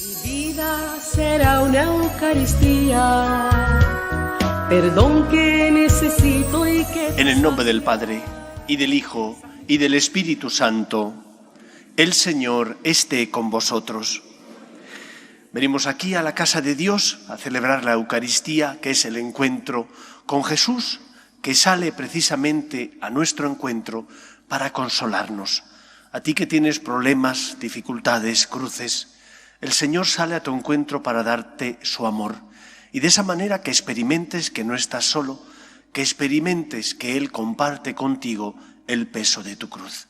Mi vida será una Eucaristía, perdón que necesito y que... En el nombre del Padre, y del Hijo, y del Espíritu Santo, el Señor esté con vosotros. Venimos aquí a la casa de Dios a celebrar la Eucaristía, que es el encuentro con Jesús, que sale precisamente a nuestro encuentro para consolarnos. A ti que tienes problemas, dificultades, cruces, el Señor sale a tu encuentro para darte su amor. Y de esa manera que experimentes que no estás solo, que experimentes que Él comparte contigo el peso de tu cruz.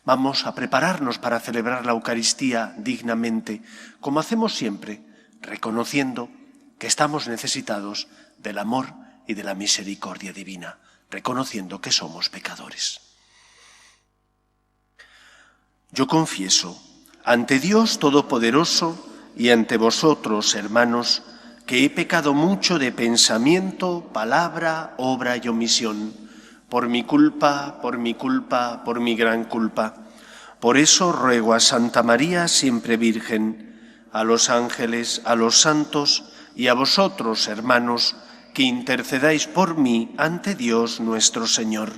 Vamos a prepararnos para celebrar la Eucaristía dignamente, como hacemos siempre, reconociendo que estamos necesitados del amor y de la misericordia divina, reconociendo que somos pecadores. Yo confieso ante Dios Todopoderoso y ante vosotros, hermanos, que he pecado mucho de pensamiento, palabra, obra y omisión, por mi culpa, por mi gran culpa. Por eso ruego a Santa María, siempre Virgen, a los ángeles, a los santos y a vosotros, hermanos, que intercedáis por mí ante Dios nuestro Señor.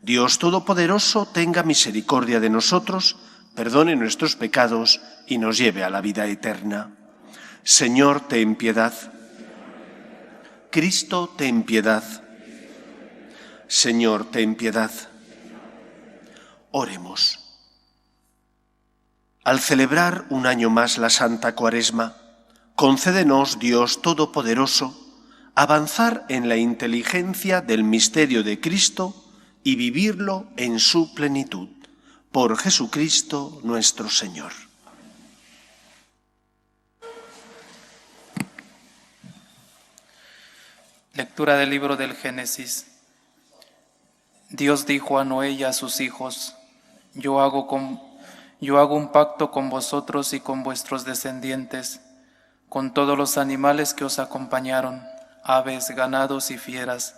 Dios Todopoderoso tenga misericordia de nosotros, perdone nuestros pecados y nos lleve a la vida eterna. Señor, ten piedad. Cristo, ten piedad. Señor, ten piedad. Oremos. Al celebrar un año más la Santa Cuaresma, concédenos, Dios Todopoderoso, avanzar en la inteligencia del misterio de Cristo y vivirlo en su plenitud. Por Jesucristo nuestro Señor. Lectura del libro del Génesis. Dios dijo a Noé y a sus hijos: Yo hago un pacto con vosotros y con vuestros descendientes, con todos los animales que os acompañaron, aves, ganados y fieras,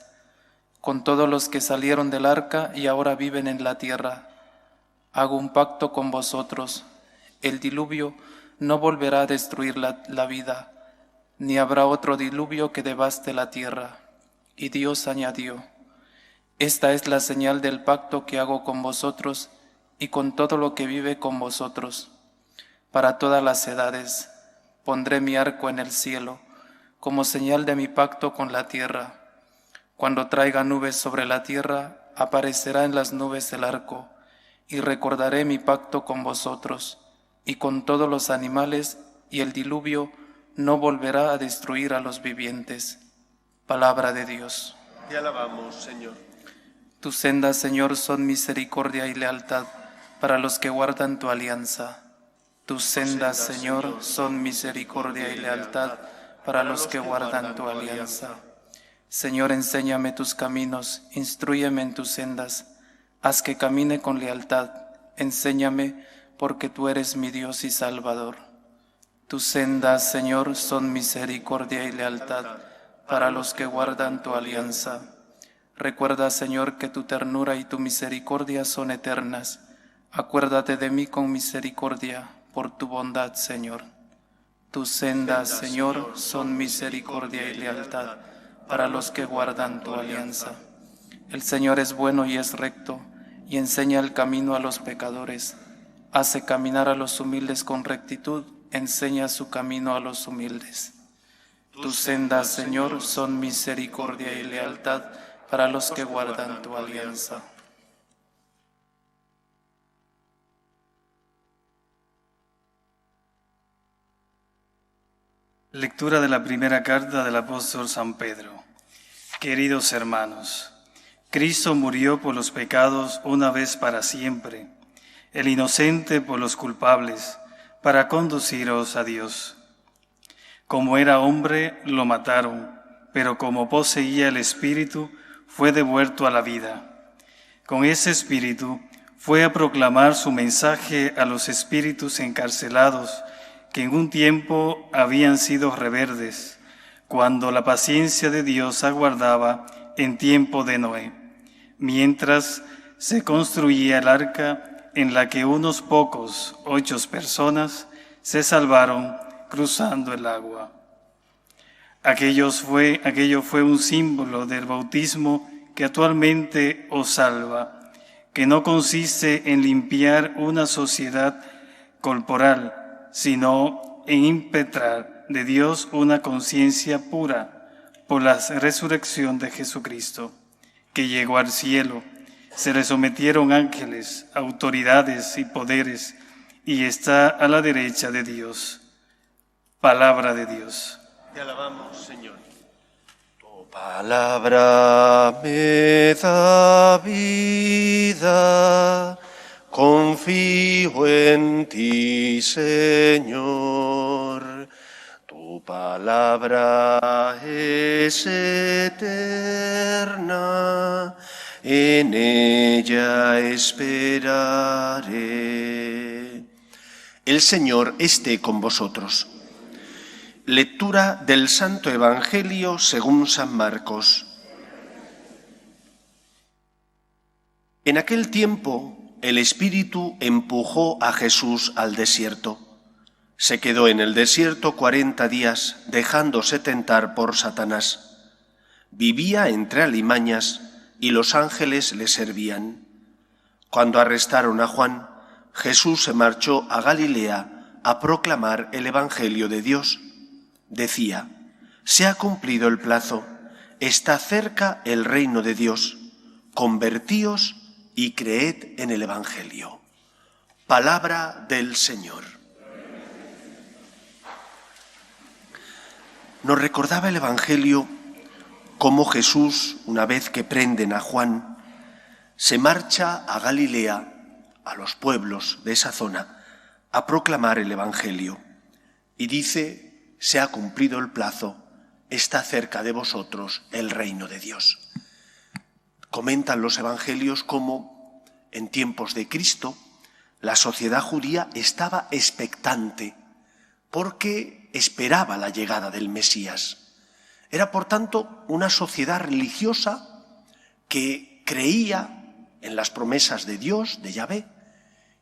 con todos los que salieron del arca y ahora viven en la tierra. Hago un pacto con vosotros. El diluvio no volverá a destruir la vida, ni habrá otro diluvio que devaste la tierra. Y Dios añadió: Esta es la señal del pacto que hago con vosotros y con todo lo que vive con vosotros. Para todas las edades pondré mi arco en el cielo, como señal de mi pacto con la tierra. Cuando traiga nubes sobre la tierra, aparecerá en las nubes el arco, y recordaré mi pacto con vosotros y con todos los animales, y el diluvio no volverá a destruir a los vivientes. Palabra de Dios. Te alabamos, Señor. Tus sendas, Señor, son misericordia y lealtad para los que guardan tu alianza. Tus sendas, Señor, son misericordia y lealtad para los que guardan tu alianza. Señor, enséñame tus caminos, instrúyeme en tus sendas. Haz que camine con lealtad, enséñame, porque tú eres mi Dios y Salvador. Tus sendas, Señor, son misericordia y lealtad para los que guardan tu alianza. Recuerda, Señor, que tu ternura y tu misericordia son eternas. Acuérdate de mí con misericordia, por tu bondad, Señor. Tus sendas, Señor, son misericordia y lealtad para los que guardan tu alianza. El Señor es bueno y es recto, y enseña el camino a los pecadores. Hace caminar a los humildes con rectitud, enseña su camino a los humildes. Tus sendas, Señor, son misericordia y lealtad para los que guardan tu alianza. Lectura de la primera carta del apóstol San Pedro. Queridos hermanos, Cristo murió por los pecados una vez para siempre, el inocente por los culpables, para conduciros a Dios. Como era hombre, lo mataron, pero como poseía el Espíritu, fue devuelto a la vida. Con ese Espíritu fue a proclamar su mensaje a los espíritus encarcelados, que en un tiempo habían sido rebeldes, cuando la paciencia de Dios aguardaba en tiempo de Noé, mientras se construía el arca en la que unos pocos, 8 personas, se salvaron cruzando el agua. Aquello fue un símbolo del bautismo que actualmente os salva, que no consiste en limpiar una sociedad corporal, sino en impetrar de Dios una conciencia pura por la resurrección de Jesucristo, que llegó al cielo. Se le sometieron ángeles, autoridades y poderes, y está a la derecha de Dios. Palabra de Dios. Te alabamos, Señor. Tu palabra me da vida, confío en ti, Señor. Tu palabra es eterna, en ella esperaré. El Señor esté con vosotros. Lectura del Santo Evangelio según San Marcos. En aquel tiempo, el Espíritu empujó a Jesús al desierto. Se quedó en el desierto 40 días, dejándose tentar por Satanás. Vivía entre alimañas y los ángeles le servían. Cuando arrestaron a Juan, Jesús se marchó a Galilea a proclamar el Evangelio de Dios. Decía: se ha cumplido el plazo, está cerca el reino de Dios. Convertíos y creed en el Evangelio. Palabra del Señor. Nos recordaba el Evangelio cómo Jesús, una vez que prenden a Juan, se marcha a Galilea, a los pueblos de esa zona, a proclamar el Evangelio. Y dice: se ha cumplido el plazo, está cerca de vosotros el reino de Dios. Comentan los evangelios cómo en tiempos de Cristo la sociedad judía estaba expectante porque esperaba la llegada del Mesías. Era, por tanto, una sociedad religiosa que creía en las promesas de Dios, de Yahvé,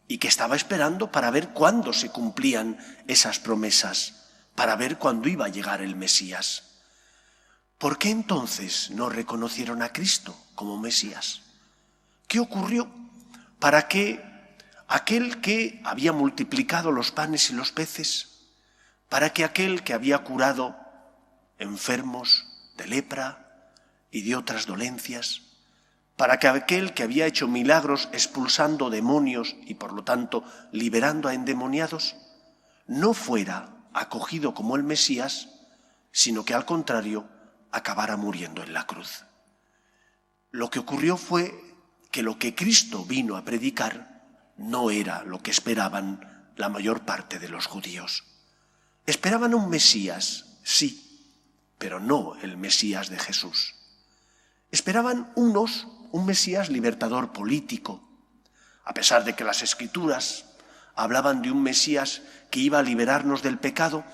y que estaba esperando para ver cuándo se cumplían esas promesas, para ver cuándo iba a llegar el Mesías. ¿Por qué entonces no reconocieron a Cristo como Mesías? ¿Qué ocurrió para que aquel que había multiplicado los panes y los peces, para que aquel que había curado enfermos de lepra y de otras dolencias, para que aquel que había hecho milagros expulsando demonios y por lo tanto liberando a endemoniados, no fuera acogido como el Mesías, sino que al contrario acabara muriendo en la cruz? Lo que ocurrió fue que lo que Cristo vino a predicar no era lo que esperaban la mayor parte de los judíos. Esperaban un Mesías, sí, pero no el Mesías de Jesús. Esperaban unos un Mesías libertador político, a pesar de que las Escrituras hablaban de un Mesías que iba a liberarnos del pecado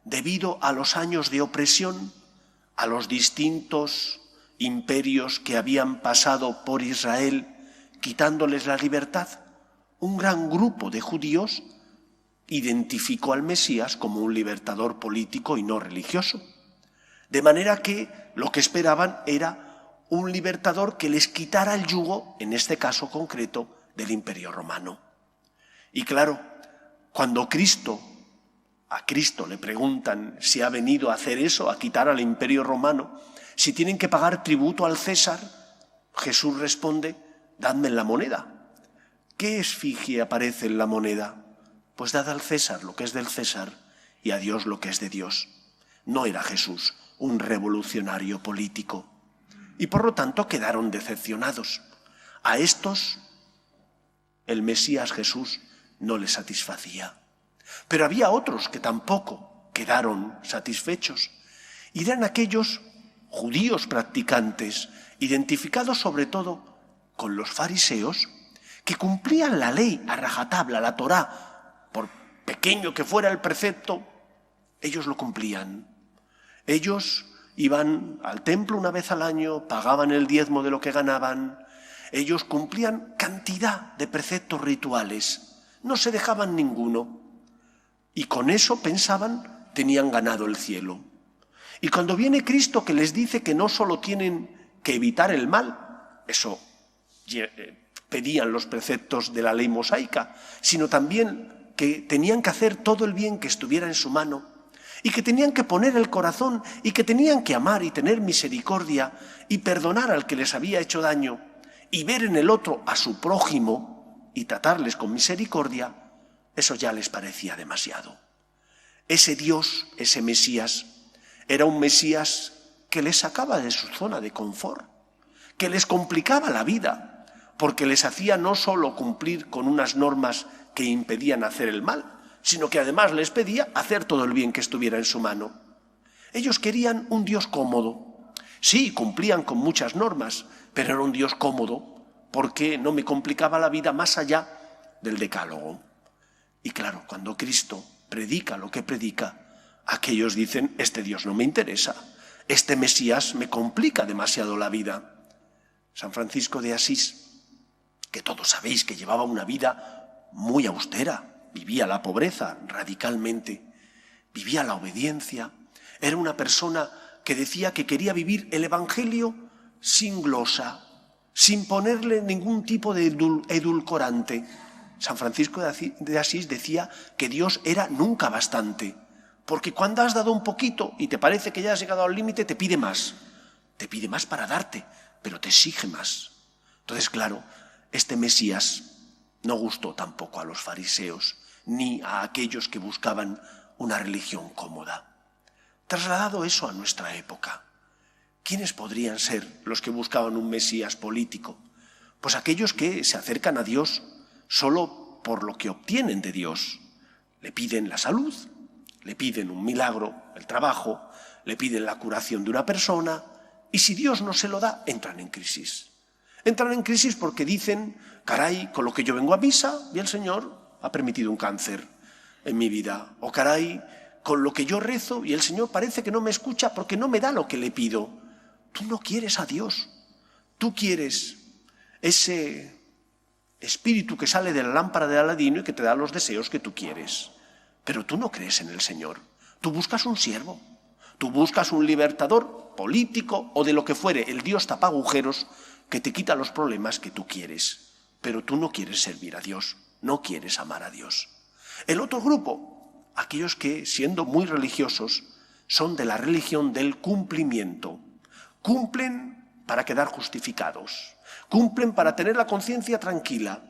debido a los años de opresión, a los distintos imperios que habían pasado por Israel, quitándoles la libertad. Un gran grupo de judíos identificó al Mesías como un libertador político y no religioso. De manera que lo que esperaban era un libertador que les quitara el yugo, en este caso concreto, del Imperio Romano. Y claro, cuando a Cristo le preguntan si ha venido a hacer eso, a quitar al Imperio Romano, si tienen que pagar tributo al César, Jesús responde: dadme la moneda. ¿Qué efigie aparece en la moneda? Pues dad al César lo que es del César y a Dios lo que es de Dios. No era Jesús un revolucionario político. Y por lo tanto quedaron decepcionados. A estos el Mesías Jesús no les satisfacía. Pero había otros que tampoco quedaron satisfechos. Y eran aquellos judíos practicantes, identificados sobre todo con los fariseos, que cumplían la ley a rajatabla, la Torá. Por pequeño que fuera el precepto, ellos lo cumplían. Ellos iban al templo una vez al año, pagaban el diezmo de lo que ganaban. Ellos cumplían cantidad de preceptos rituales, no se dejaban ninguno. Y con eso pensaban, tenían ganado el cielo. Y cuando viene Cristo que les dice que no solo tienen que evitar el mal, eso pedían los preceptos de la ley mosaica, sino también que tenían que hacer todo el bien que estuviera en su mano, y que tenían que poner el corazón, y que tenían que amar y tener misericordia, y perdonar al que les había hecho daño, y ver en el otro a su prójimo, y tratarles con misericordia, eso ya les parecía demasiado. Ese Dios, ese Mesías, era un Mesías que les sacaba de su zona de confort, que les complicaba la vida, porque les hacía no solo cumplir con unas normas que impedían hacer el mal, sino que además les pedía hacer todo el bien que estuviera en su mano. Ellos querían un Dios cómodo. Sí, cumplían con muchas normas, pero era un Dios cómodo, porque no me complicaba la vida más allá del decálogo. Y claro, cuando Cristo predica lo que predica, aquellos dicen, este Dios no me interesa, este Mesías me complica demasiado la vida. San Francisco de Asís, que todos sabéis que llevaba una vida muy austera, vivía la pobreza radicalmente, vivía la obediencia, era una persona que decía que quería vivir el Evangelio sin glosa, sin ponerle ningún tipo de edulcorante. San Francisco de Asís decía que Dios era nunca bastante, porque cuando has dado un poquito y te parece que ya has llegado al límite, te pide más para darte, pero te exige más. Entonces, claro, este Mesías no gustó tampoco a los fariseos, ni a aquellos que buscaban una religión cómoda. Trasladado eso a nuestra época, ¿quiénes podrían ser los que buscaban un Mesías político? Pues aquellos que se acercan a Dios solo por lo que obtienen de Dios. Le piden la salud, le piden un milagro, el trabajo, le piden la curación de una persona, y si Dios no se lo da, entran en crisis. Entran en crisis porque dicen, caray, con lo que yo vengo a misa, y el Señor ha permitido un cáncer en mi vida. O caray, con lo que yo rezo, y el Señor parece que no me escucha porque no me da lo que le pido. Tú no quieres a Dios, tú quieres ese espíritu que sale de la lámpara de Aladino y que te da los deseos que tú quieres. Pero tú no crees en el Señor. Tú buscas un siervo. Tú buscas un libertador político o de lo que fuere, el Dios tapagujeros que te quita los problemas que tú quieres. Pero tú no quieres servir a Dios, no quieres amar a Dios. El otro grupo, aquellos que, siendo muy religiosos, son de la religión del cumplimiento. Cumplen para quedar justificados. Cumplen para tener la conciencia tranquila,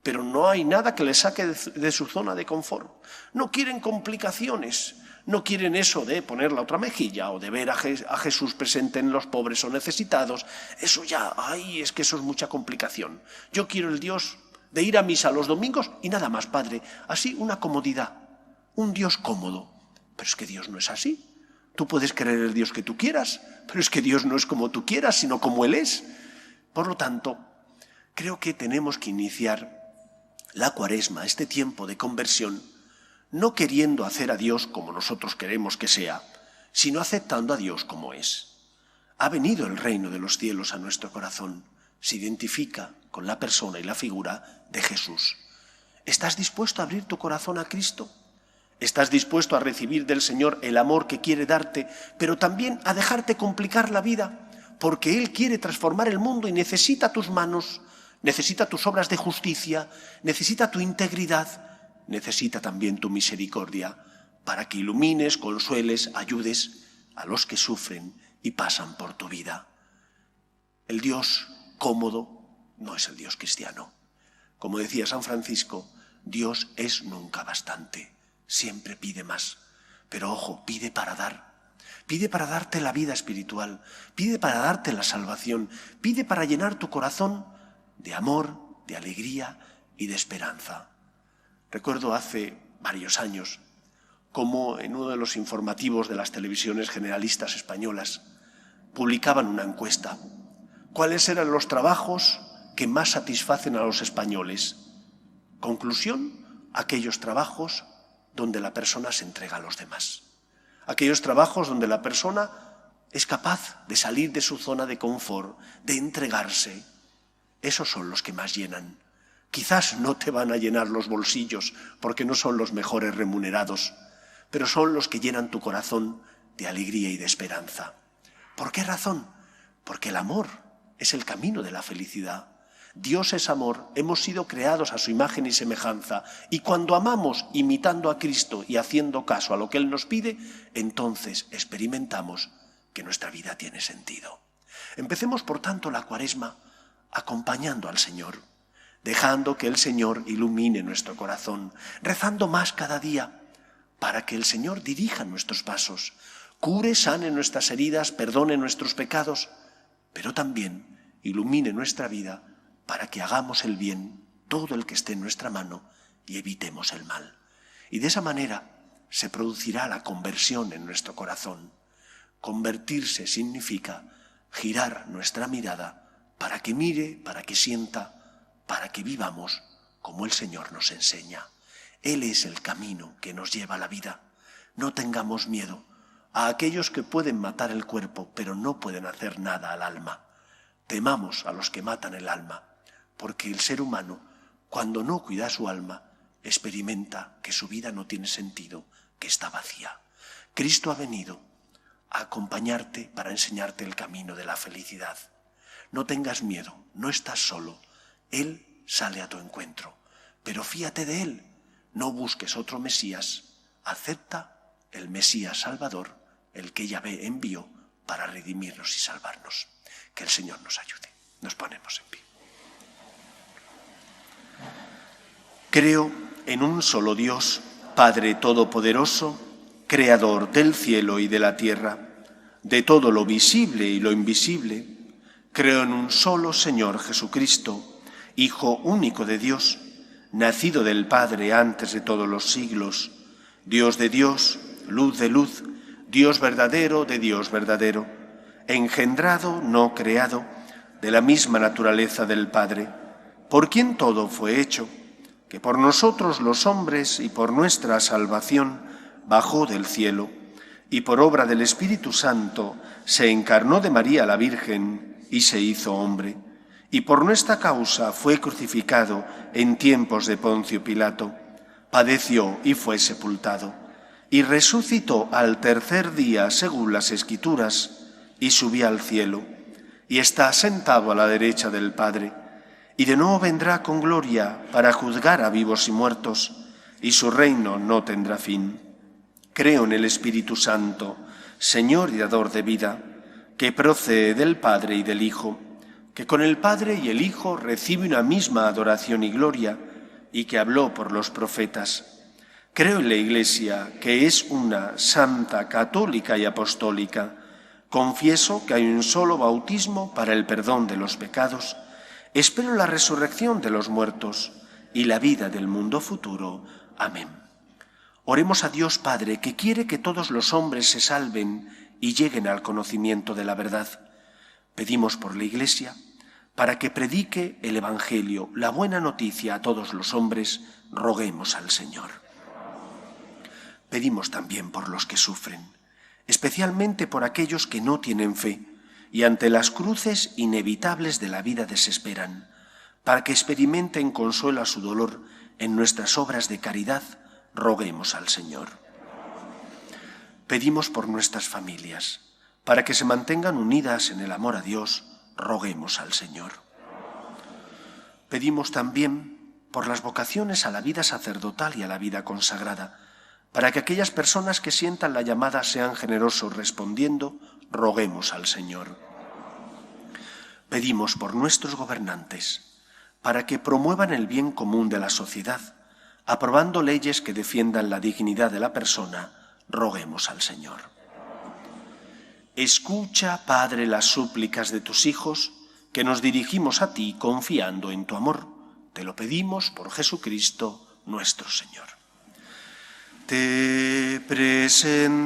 pero no hay nada que les saque de su zona de confort. No quieren complicaciones, no quieren eso de poner la otra mejilla o de ver a Jesús presente en los pobres o necesitados. Eso ya, es que eso es mucha complicación. Yo quiero el Dios de ir a misa los domingos y nada más, Padre. Así, una comodidad, un Dios cómodo. Pero es que Dios no es así. Tú puedes creer el Dios que tú quieras, pero es que Dios no es como tú quieras, sino como Él es. Por lo tanto, creo que tenemos que iniciar la Cuaresma, este tiempo de conversión, no queriendo hacer a Dios como nosotros queremos que sea, sino aceptando a Dios como es. Ha venido el reino de los cielos a nuestro corazón, se identifica con la persona y la figura de Jesús. ¿Estás dispuesto a abrir tu corazón a Cristo? ¿Estás dispuesto a recibir del Señor el amor que quiere darte, pero también a dejarte complicar la vida? Porque Él quiere transformar el mundo y necesita tus manos, necesita tus obras de justicia, necesita tu integridad, necesita también tu misericordia para que ilumines, consueles, ayudes a los que sufren y pasan por tu vida. El Dios cómodo no es el Dios cristiano. Como decía San Francisco, Dios es nunca bastante, siempre pide más. Pero ojo, pide para dar. Pide para darte la vida espiritual, pide para darte la salvación, pide para llenar tu corazón de amor, de alegría y de esperanza. Recuerdo hace varios años cómo en uno de los informativos de las televisiones generalistas españolas publicaban una encuesta. ¿Cuáles eran los trabajos que más satisfacen a los españoles? Conclusión, aquellos trabajos donde la persona se entrega a los demás. Aquellos trabajos donde la persona es capaz de salir de su zona de confort, de entregarse. Esos son los que más llenan. Quizás no te van a llenar los bolsillos porque no son los mejores remunerados, pero son los que llenan tu corazón de alegría y de esperanza. ¿Por qué razón? Porque el amor es el camino de la felicidad. Dios es amor, hemos sido creados a su imagen y semejanza, y cuando amamos imitando a Cristo y haciendo caso a lo que Él nos pide, entonces experimentamos que nuestra vida tiene sentido. Empecemos, por tanto, la Cuaresma acompañando al Señor, dejando que el Señor ilumine nuestro corazón, rezando más cada día para que el Señor dirija nuestros pasos, cure, sane nuestras heridas, perdone nuestros pecados, pero también ilumine nuestra vida para que hagamos el bien, todo el que esté en nuestra mano, y evitemos el mal. Y de esa manera se producirá la conversión en nuestro corazón. Convertirse significa girar nuestra mirada para que mire, para que sienta, para que vivamos como el Señor nos enseña. Él es el camino que nos lleva a la vida. No tengamos miedo a aquellos que pueden matar el cuerpo, pero no pueden hacer nada al alma. Temamos a los que matan el alma, porque el ser humano, cuando no cuida su alma, experimenta que su vida no tiene sentido, que está vacía. Cristo ha venido a acompañarte para enseñarte el camino de la felicidad. No tengas miedo, no estás solo. Él sale a tu encuentro, pero fíate de Él. No busques otro Mesías, acepta el Mesías Salvador, el que Yahvé envió para redimirnos y salvarnos. Que el Señor nos ayude. Nos ponemos en pie. Creo en un solo Dios, Padre Todopoderoso, Creador del cielo y de la tierra, de todo lo visible y lo invisible. Creo en un solo Señor Jesucristo, Hijo único de Dios, nacido del Padre antes de todos los siglos, Dios de Dios, luz de luz, Dios verdadero de Dios verdadero, engendrado, no creado, de la misma naturaleza del Padre, por quien todo fue hecho, que por nosotros los hombres y por nuestra salvación bajó del cielo, y por obra del Espíritu Santo se encarnó de María la Virgen y se hizo hombre, y por nuestra causa fue crucificado en tiempos de Poncio Pilato, padeció y fue sepultado, y resucitó al tercer día según las Escrituras, y subió al cielo, y está sentado a la derecha del Padre, y de nuevo vendrá con gloria para juzgar a vivos y muertos, y su reino no tendrá fin. Creo en el Espíritu Santo, Señor y dador de vida, que procede del Padre y del Hijo, que con el Padre y el Hijo recibe una misma adoración y gloria, y que habló por los profetas. Creo en la Iglesia, que es una, santa, católica y apostólica. Confieso que hay un solo bautismo para el perdón de los pecados. Espero la resurrección de los muertos y la vida del mundo futuro. Amén. Oremos a Dios Padre, que quiere que todos los hombres se salven y lleguen al conocimiento de la verdad. Pedimos por la Iglesia, para que predique el Evangelio, la buena noticia a todos los hombres, roguemos al Señor. Pedimos también por los que sufren, especialmente por aquellos que no tienen fe y ante las cruces inevitables de la vida desesperan, para que experimenten consuelo a su dolor en nuestras obras de caridad, roguemos al Señor. Pedimos por nuestras familias, para que se mantengan unidas en el amor a Dios, roguemos al Señor. Pedimos también por las vocaciones a la vida sacerdotal y a la vida consagrada, para que aquellas personas que sientan la llamada sean generosos respondiendo, roguemos al Señor. Pedimos por nuestros gobernantes, para que promuevan el bien común de la sociedad, aprobando leyes que defiendan la dignidad de la persona, roguemos al Señor. Escucha, Padre, las súplicas de tus hijos, que nos dirigimos a ti confiando en tu amor. Te lo pedimos por Jesucristo nuestro Señor. Te presentamos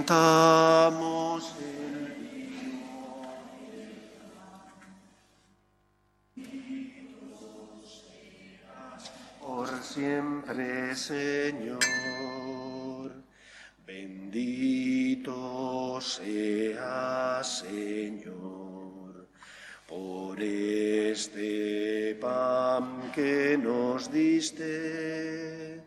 el vino por siempre, Señor. Bendito seas, Señor, por este pan pan que nos diste,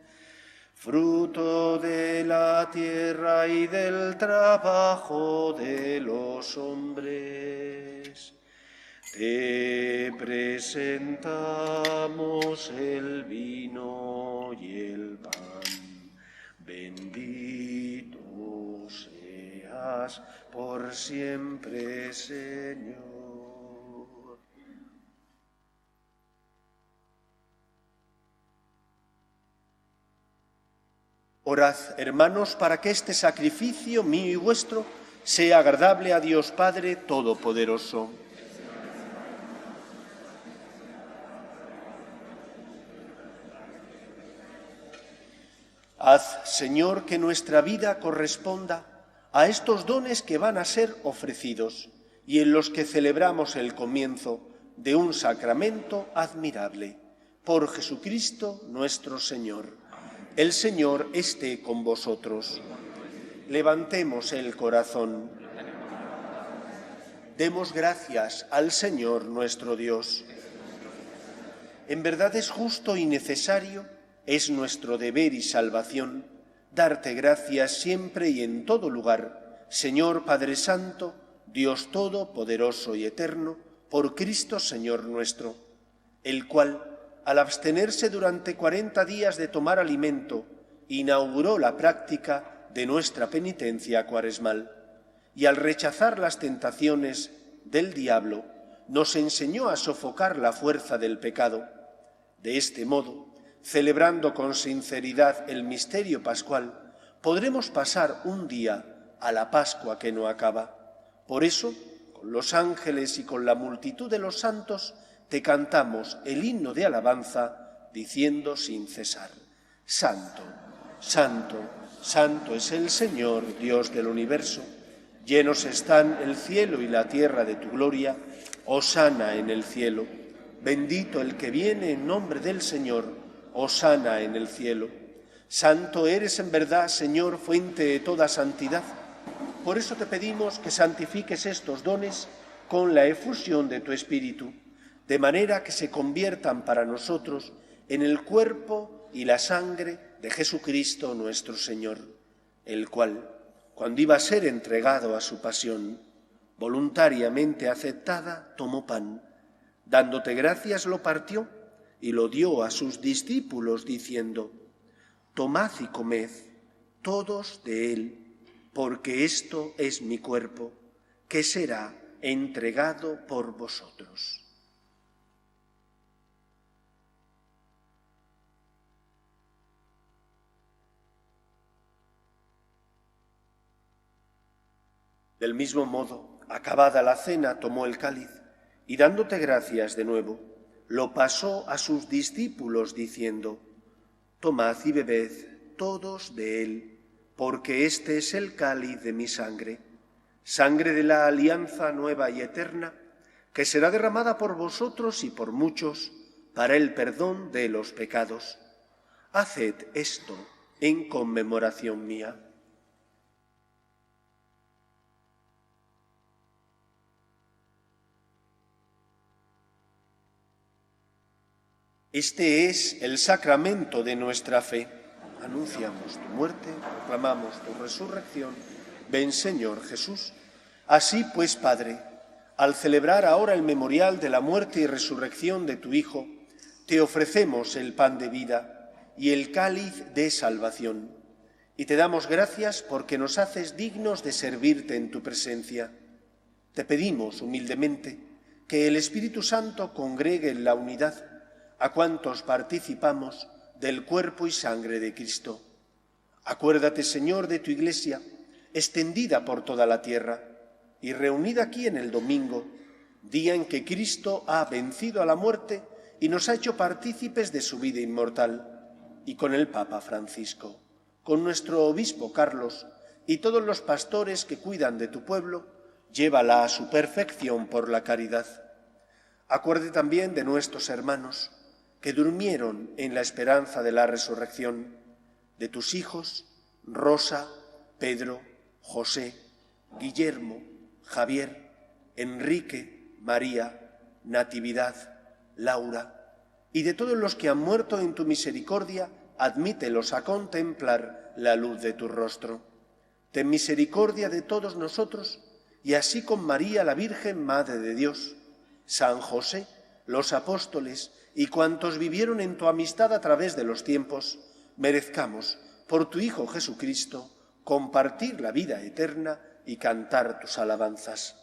fruto de la tierra y del trabajo de los hombres. Te presentamos el vino y el pan. Bendito seas por siempre, Señor. Orad, hermanos, para que este sacrificio mío y vuestro sea agradable a Dios Padre Todopoderoso. Haz, Señor, que nuestra vida corresponda a estos dones que van a ser ofrecidos y en los que celebramos el comienzo de un sacramento admirable. Por Jesucristo nuestro Señor. El Señor esté con vosotros. Levantemos el corazón. Demos gracias al Señor nuestro Dios. En verdad es justo y necesario, es nuestro deber y salvación, darte gracias siempre y en todo lugar, Señor Padre Santo, Dios Todopoderoso y Eterno, por Cristo Señor nuestro, el cual, al abstenerse durante 40 días de tomar alimento, inauguró la práctica de nuestra penitencia cuaresmal, y al rechazar las tentaciones del diablo, nos enseñó a sofocar la fuerza del pecado. De este modo, celebrando con sinceridad el misterio pascual, podremos pasar un día a la Pascua que no acaba. Por eso, con los ángeles y con la multitud de los santos, te cantamos el himno de alabanza, diciendo sin cesar: Santo, Santo, Santo es el Señor, Dios del universo. Llenos están el cielo y la tierra de tu gloria. Hosana en el cielo. Bendito el que viene en nombre del Señor. Hosana en el cielo. Santo eres en verdad, Señor, fuente de toda santidad. Por eso te pedimos que santifiques estos dones con la efusión de tu Espíritu, de manera que se conviertan para nosotros en el cuerpo y la sangre de Jesucristo nuestro Señor, el cual, cuando iba a ser entregado a su pasión, voluntariamente aceptada, tomó pan, dándote gracias lo partió y lo dio a sus discípulos, diciendo: Tomad y comed todos de él, porque esto es mi cuerpo, que será entregado por vosotros. Del mismo modo, acabada la cena, tomó el cáliz y, dándote gracias de nuevo, lo pasó a sus discípulos, diciendo: Tomad y bebed todos de él, porque este es el cáliz de mi sangre, sangre de la alianza nueva y eterna, que será derramada por vosotros y por muchos para el perdón de los pecados. Haced esto en conmemoración mía. Este es el sacramento de nuestra fe. Anunciamos tu muerte, proclamamos tu resurrección. Ven, Señor Jesús. Así pues, Padre, al celebrar ahora el memorial de la muerte y resurrección de tu Hijo, te ofrecemos el pan de vida y el cáliz de salvación, y te damos gracias porque nos haces dignos de servirte en tu presencia. Te pedimos humildemente que el Espíritu Santo congregue en la unidad a cuantos participamos del cuerpo y sangre de Cristo. Acuérdate, Señor, de tu Iglesia, extendida por toda la tierra y reunida aquí en el domingo, día en que Cristo ha vencido a la muerte y nos ha hecho partícipes de su vida inmortal, y con el Papa Francisco, con nuestro obispo Carlos y todos los pastores que cuidan de tu pueblo, llévala a su perfección por la caridad. Acuérdate también de nuestros hermanos que durmieron en la esperanza de la resurrección, de tus hijos Rosa, Pedro, José, Guillermo, Javier, Enrique, María, Natividad, Laura, y de todos los que han muerto en tu misericordia, admítelos a contemplar la luz de tu rostro. Ten misericordia de todos nosotros, y así con María, la Virgen Madre de Dios, San José, los apóstoles y cuantos vivieron en tu amistad a través de los tiempos, merezcamos, por tu Hijo Jesucristo, compartir la vida eterna y cantar tus alabanzas.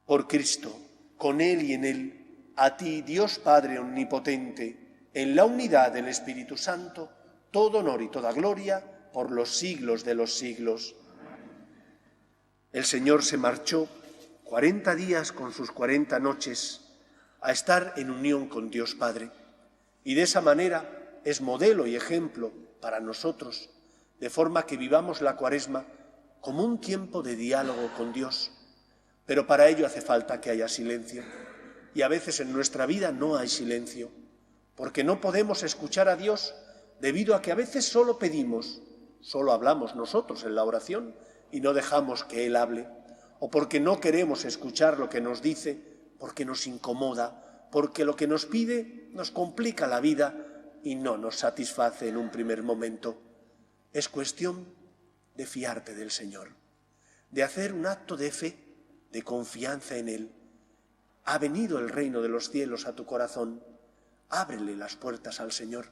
Por Cristo, con Él y en Él, a ti, Dios Padre omnipotente, en la unidad del Espíritu Santo, todo honor y toda gloria por los siglos de los siglos. El Señor se marchó 40 días con sus 40 noches a estar en unión con Dios Padre, y de esa manera es modelo y ejemplo para nosotros, de forma que vivamos la Cuaresma como un tiempo de diálogo con Dios. Pero para ello hace falta que haya silencio, y a veces en nuestra vida no hay silencio, porque no podemos escuchar a Dios debido a que a veces solo pedimos, solo hablamos nosotros en la oración y no dejamos que Él hable, o porque no queremos escuchar lo que nos dice, porque nos incomoda, porque lo que nos pide nos complica la vida y no nos satisface en un primer momento. Es cuestión de fiarte del Señor, de hacer un acto de fe, de confianza en Él. Ha venido el reino de los cielos a tu corazón. Ábrele las puertas al Señor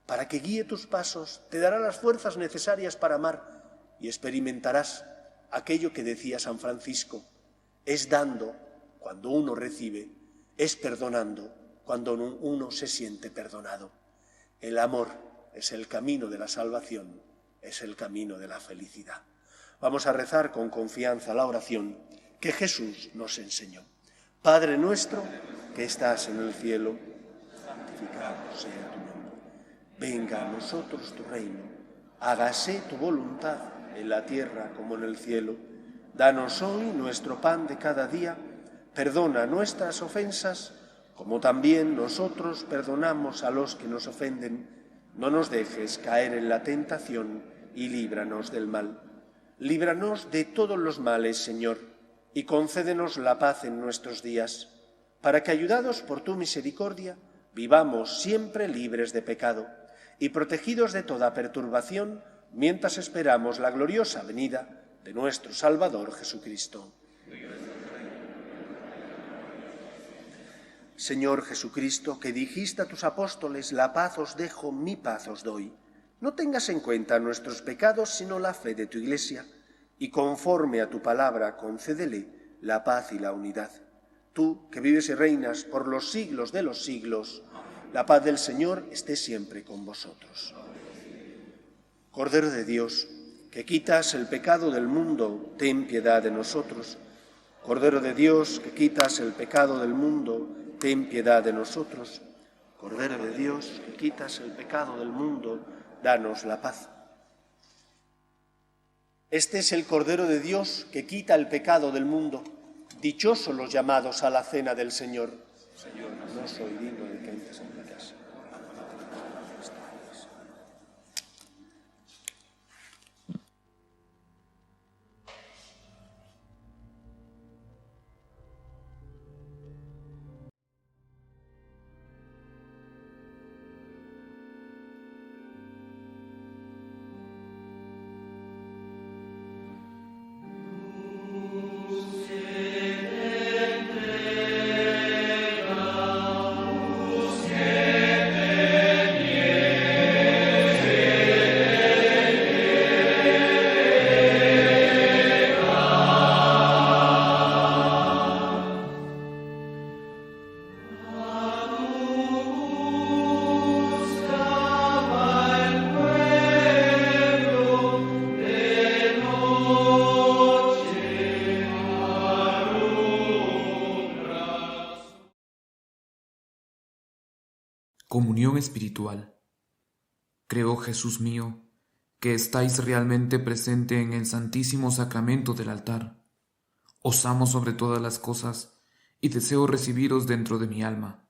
para que guíe tus pasos, te dará las fuerzas necesarias para amar y experimentarás aquello que decía San Francisco: es dando cuando uno recibe, es perdonando cuando uno se siente perdonado. El amor es el camino de la salvación, es el camino de la felicidad. Vamos a rezar con confianza la oración que Jesús nos enseñó. Padre nuestro que estás en el cielo, santificado sea tu nombre. Venga a nosotros tu reino, hágase tu voluntad en la tierra como en el cielo. Danos hoy nuestro pan de cada día, perdona nuestras ofensas, como también nosotros perdonamos a los que nos ofenden. No nos dejes caer en la tentación y líbranos del mal. Líbranos de todos los males, Señor, y concédenos la paz en nuestros días, para que, ayudados por tu misericordia, vivamos siempre libres de pecado y protegidos de toda perturbación, mientras esperamos la gloriosa venida de nuestro Salvador Jesucristo. Señor Jesucristo, que dijiste a tus apóstoles: la paz os dejo, mi paz os doy. No tengas en cuenta nuestros pecados, sino la fe de tu Iglesia, y conforme a tu palabra concédele la paz y la unidad. Tú, que vives y reinas por los siglos de los siglos, la paz del Señor esté siempre con vosotros. Cordero de Dios, que quitas el pecado del mundo, ten piedad de nosotros. Cordero de Dios, que quitas el pecado del mundo, ten piedad de nosotros. Cordero de Dios, que quitas el pecado del mundo, danos la paz. Este es el Cordero de Dios que quita el pecado del mundo. Dichosos los llamados a la cena del Señor. Señor, no soy digno de que entres en mi casa. Comunión espiritual. Creo, Jesús mío, que estáis realmente presente en el Santísimo Sacramento del altar. Os amo sobre todas las cosas y deseo recibiros dentro de mi alma.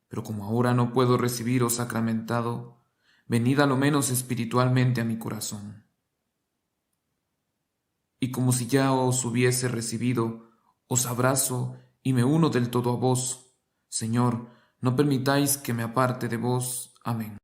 Pero como ahora no puedo recibiros sacramentado, venid a lo menos espiritualmente a mi corazón. Y como si ya os hubiese recibido, os abrazo y me uno del todo a vos, Señor, No permitáis que me aparte de vos. Amén.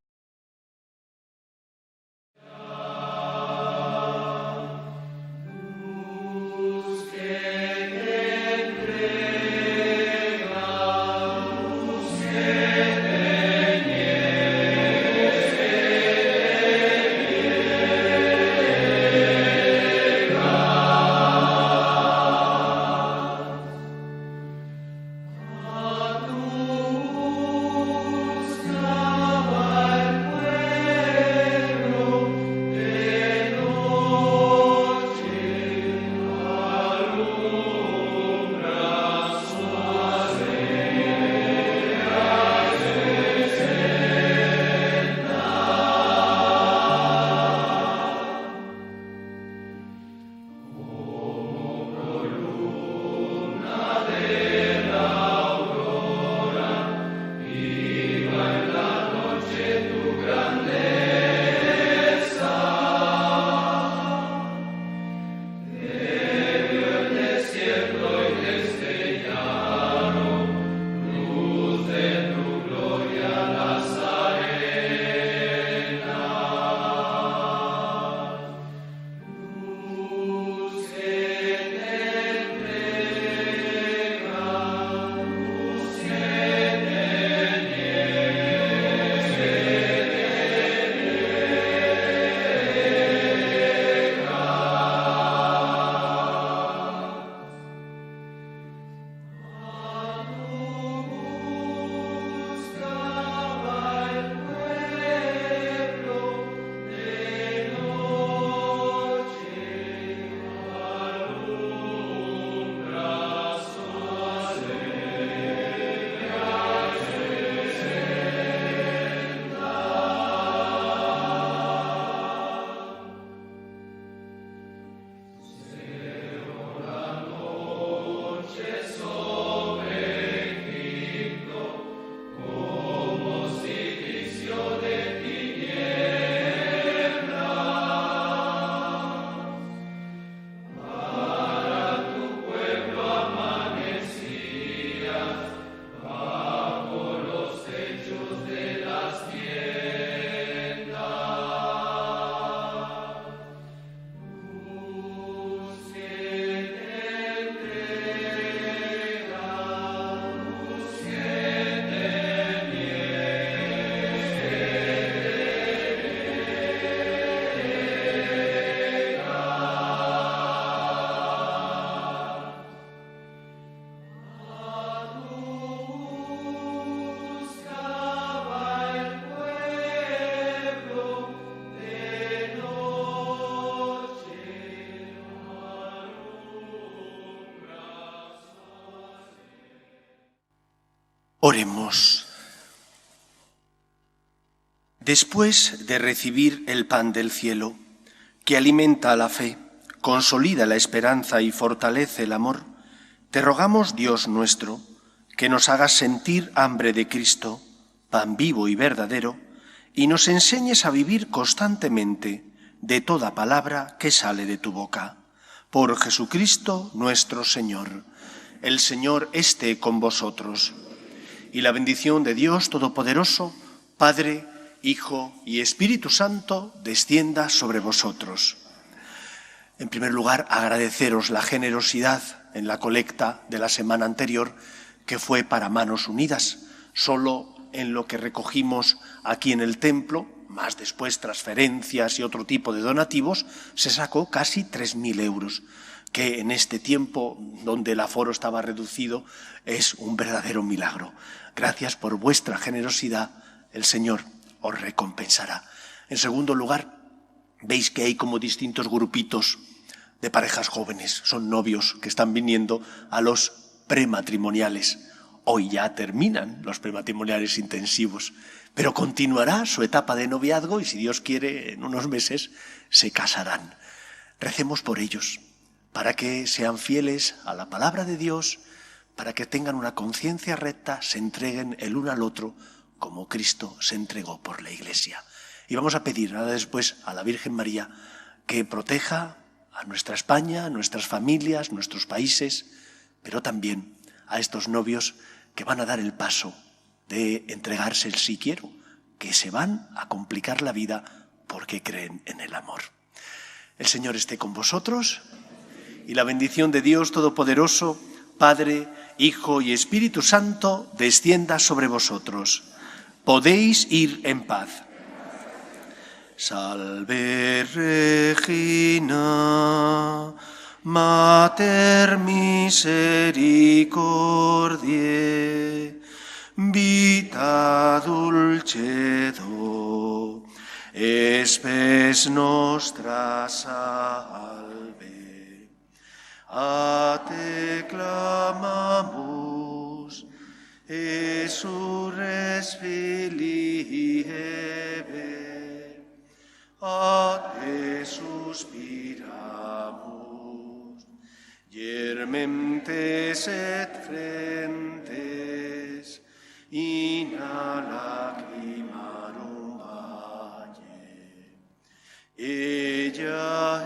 Oremos. Después de recibir el pan del cielo, que alimenta la fe, consolida la esperanza y fortalece el amor, te rogamos, Dios nuestro, que nos hagas sentir hambre de Cristo, pan vivo y verdadero, y nos enseñes a vivir constantemente de toda palabra que sale de tu boca. Por Jesucristo nuestro Señor. El Señor esté con vosotros. Y la bendición de Dios Todopoderoso, Padre, Hijo y Espíritu Santo, descienda sobre vosotros. En primer lugar, agradeceros la generosidad en la colecta de la semana anterior, que fue para Manos Unidas. Solo en lo que recogimos aquí en el templo, más después transferencias y otro tipo de donativos, se sacó casi 3.000 euros, que en este tiempo donde el aforo estaba reducido es un verdadero milagro. Gracias por vuestra generosidad, el Señor os recompensará. En segundo lugar, veis que hay como distintos grupitos de parejas jóvenes, son novios que están viniendo a los prematrimoniales. Hoy ya terminan los prematrimoniales intensivos, pero continuará su etapa de noviazgo y, si Dios quiere, en unos meses se casarán. Recemos por ellos, para que sean fieles a la palabra de Dios, para que tengan una conciencia recta, se entreguen el uno al otro, como Cristo se entregó por la Iglesia. Y vamos a pedir nada después a la Virgen María que proteja a nuestra España, a nuestras familias, nuestros países, pero también a estos novios que van a dar el paso de entregarse el sí quiero, que se van a complicar la vida porque creen en el amor. El Señor esté con vosotros y la bendición de Dios Todopoderoso, Padre, Hijo y Espíritu Santo, descienda sobre vosotros. Podéis ir en paz. Salve Regina, Mater misericordiae, vita dulcedo, spes nostra salve. A te clamamus, exsurres filii Eve, a te suspiramus, germentes et frentes, in lacrimarum valle. Ella